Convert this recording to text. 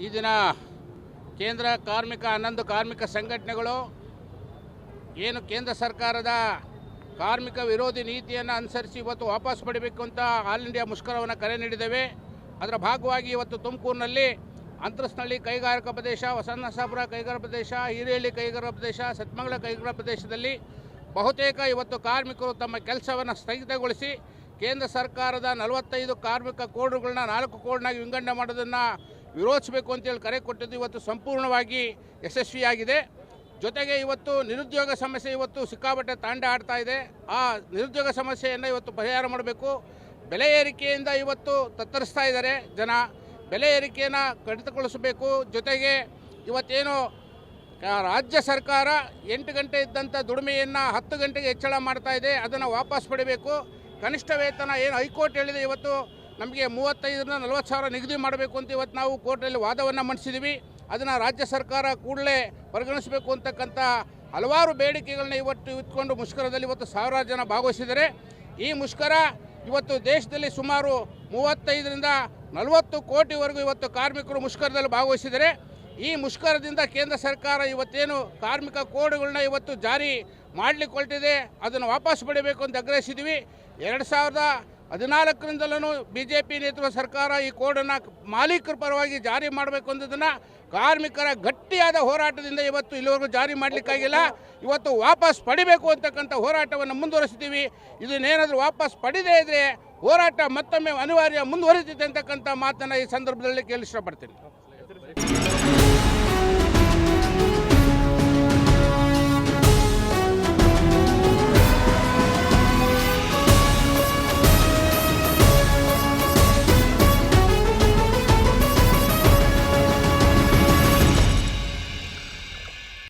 ಈ ದಿನ ಕೇಂದ್ರ 11 ಕಾರ್ಮಿಕ ಸಂಘಟನೆಗಳು ಏನು ಕೇಂದ್ರ ಸರ್ಕಾರದ ಕಾರ್ಮಿಕ ವಿರೋಧಿ ನೀತಿಯನ್ನು ಅನುಸರಿಸಿ ಇವತ್ತು ವಾಪಸ್ ಪಡಿಬೇಕು ಅಂತ ಆಲ್ ಇಂಡಿಯಾ ಮುಷ್ಕರವನ್ನು ಕರೆ ನೀಡಿದ್ದೇವೆ. ಅದರ ಭಾಗವಾಗಿ ಇವತ್ತು ತುಮಕೂರಿನಲ್ಲಿ ಅಂತರಸ್ಥಳಿ ಕೈಗಾರಿಕಾ ಪ್ರದೇಶ, ಹೊಸನಸಾಪುರ ಕೈಗಾರಿಕಾ ಪ್ರದೇಶ, ಹಿರೇಹಳ್ಳಿ ಕೈಗಾರಿಕಾ ಪ್ರದೇಶ, ಸತ್ಮಂಗಲ ಕೈಗಾರಿಕಾ ಪ್ರದೇಶದಲ್ಲಿ ಬಹುತೇಕ ಇವತ್ತು ಕಾರ್ಮಿಕರು ತಮ್ಮ ಕೆಲಸವನ್ನು ಸ್ಥಗಿತಗೊಳಿಸಿ ಕೇಂದ್ರ ಸರ್ಕಾರದ 45 ಕಾರ್ಮಿಕ ಕೋಡ್ಗಳನ್ನ 4 ಕೋಡ್ನಾಗಿ ವಿಂಗಡಣೆ ಮಾಡೋದನ್ನು ವಿರೋಧಿಸಬೇಕು ಅಂತೇಳಿ ಕರೆ ಕೊಟ್ಟಿದ್ದು ಇವತ್ತು ಸಂಪೂರ್ಣವಾಗಿ ಯಶಸ್ವಿಯಾಗಿದೆ. ಜೊತೆಗೆ ಇವತ್ತು ನಿರುದ್ಯೋಗ ಸಮಸ್ಯೆ ಇವತ್ತು ಸಿಕ್ಕಾಪಟ್ಟೆ ತಾಂಡ ಆಡ್ತಾ ಇದೆ. ಆ ನಿರುದ್ಯೋಗ ಸಮಸ್ಯೆಯನ್ನು ಇವತ್ತು ಪರಿಹಾರ ಮಾಡಬೇಕು. ಬೆಲೆ ಏರಿಕೆಯಿಂದ ಇವತ್ತು ತತ್ತರಿಸ್ತಾ ಇದ್ದಾರೆ ಜನ. ಬೆಲೆ ಏರಿಕೆಯನ್ನು ಕಡಿತಗೊಳಿಸಬೇಕು. ಜೊತೆಗೆ ಇವತ್ತೇನು ರಾಜ್ಯ ಸರ್ಕಾರ 8 ಗಂಟೆ ಇದ್ದಂಥ ದುಡಿಮೆಯನ್ನು 10 ಗಂಟೆಗೆ ಹೆಚ್ಚಳ ಮಾಡ್ತಾ ಇದೆ, ಅದನ್ನು ವಾಪಸ್ ಪಡಿಬೇಕು. ಕನಿಷ್ಠ ವೇತನ ಏನು ಹೈಕೋರ್ಟ್ ಹೇಳಿದೆ ಇವತ್ತು ನಮಗೆ 35ರಿಂದ 40 ಸಾವಿರ ನಿಗದಿ ಮಾಡಬೇಕು ಅಂತ ಇವತ್ತು ನಾವು ಕೋರ್ಟಲ್ಲಿ ವಾದವನ್ನು ಮಂಡಿಸಿದ್ದೀವಿ. ಅದನ್ನು ರಾಜ್ಯ ಸರ್ಕಾರ ಕೂಡಲೇ ಪರಿಗಣಿಸಬೇಕು ಅಂತಕ್ಕಂಥ ಹಲವಾರು ಬೇಡಿಕೆಗಳನ್ನ ಇವತ್ತು ಇಟ್ಕೊಂಡು ಮುಷ್ಕರದಲ್ಲಿ ಇವತ್ತು ಸಾವಿರಾರು ಜನ ಭಾಗವಹಿಸಿದ್ದಾರೆ. ಈ ಮುಷ್ಕರ ಇವತ್ತು ದೇಶದಲ್ಲಿ ಸುಮಾರು 35ರಿಂದ 40 ಕೋಟಿವರೆಗೂ ಇವತ್ತು ಕಾರ್ಮಿಕರು ಮುಷ್ಕರದಲ್ಲಿ ಭಾಗವಹಿಸಿದ್ದಾರೆ. ಈ ಮುಷ್ಕರದಿಂದ ಕೇಂದ್ರ ಸರ್ಕಾರ ಇವತ್ತೇನು ಕಾರ್ಮಿಕ ಕೋಡ್ಗಳನ್ನ ಇವತ್ತು ಜಾರಿ ಮಾಡಲಿಕ್ಕೆ ಹೊರಟಿದೆ, ಅದನ್ನು ವಾಪಸ್ ಪಡಿಬೇಕು ಅಂತ ಆಗ್ರಹಿಸಿದ್ವಿ. 2014ರಿಂದಲೂ BJP ನೇತೃತ್ವದ ಸರ್ಕಾರ ಈ ಕೋಡನ್ನು ಮಾಲೀಕರ ಪರವಾಗಿ ಜಾರಿ ಮಾಡಬೇಕು ಅನ್ನೋದನ್ನು ಕಾರ್ಮಿಕರ ಗಟ್ಟಿಯಾದ ಹೋರಾಟದಿಂದ ಇವತ್ತು ಇಲ್ಲಿವರೆಗೂ ಜಾರಿ ಮಾಡಲಿಕ್ಕಾಗಿಲ್ಲ. ಇವತ್ತು ವಾಪಸ್ ಪಡಿಬೇಕು ಅಂತಕ್ಕಂಥ ಹೋರಾಟವನ್ನು ಮುಂದುವರಿಸ್ತೀವಿ. ಇದನ್ನೇನಾದರೂ ವಾಪಸ್ ಪಡಿದೇ ಇದ್ದರೆ ಹೋರಾಟ ಮತ್ತೊಮ್ಮೆ ಅನಿವಾರ್ಯ ಮುಂದುವರಿತಿದೆ ಅಂತಕ್ಕಂಥ ಮಾತನ್ನು ಈ ಸಂದರ್ಭದಲ್ಲಿ ಕೇಳಿ ಇಷ್ಟಪಡ್ತೀನಿ.